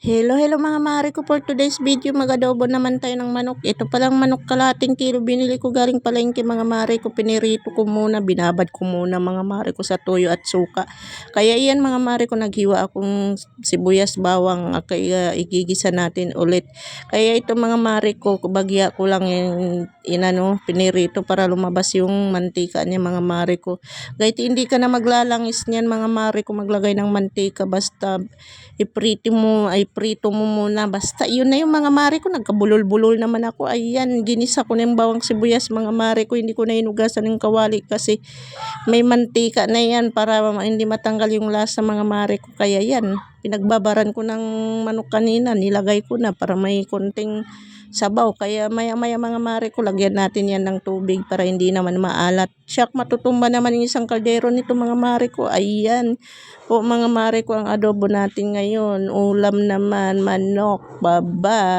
Hello mga mare ko, for today's video mag-adobo naman tayo ng manok. Ito palang manok kalating kilo binili ko galing palengke mga mare ko. Pinirito ko muna, binabad ko muna mga mare ko sa toyo at suka. Kaya iyan mga mare ko, naghiwa akong sibuyas bawang, kaya igigisa natin ulit. Kaya ito mga mare ko, bagya ko lang pinirito para lumabas yung mantika niya mga mare ko. Kahit hindi ka na maglalangis niyan mga mare ko, maglagay ng mantika, basta iprito mo muna. Basta yun na yung mga mare ko, nagkabulol-bulol naman ako. Ayan, ginisa ko na yung bawang sibuyas mga mare ko. Hindi ko na inugasan ng kawali kasi may mantika na yan para hindi matanggal yung lasa mga mare ko. Kaya yan, pinagbabaran ko ng manok kanina, nilagay ko na para may konting sabaw. Kaya maya-maya mga mare ko, lagyan natin yan ng tubig para hindi naman maalat. Siyak, matutumba naman yung isang kaldero nito mga mare ko. Ayan po mga mare ko, ang adobo natin ngayon. Ulam naman, manok. Bye-bye.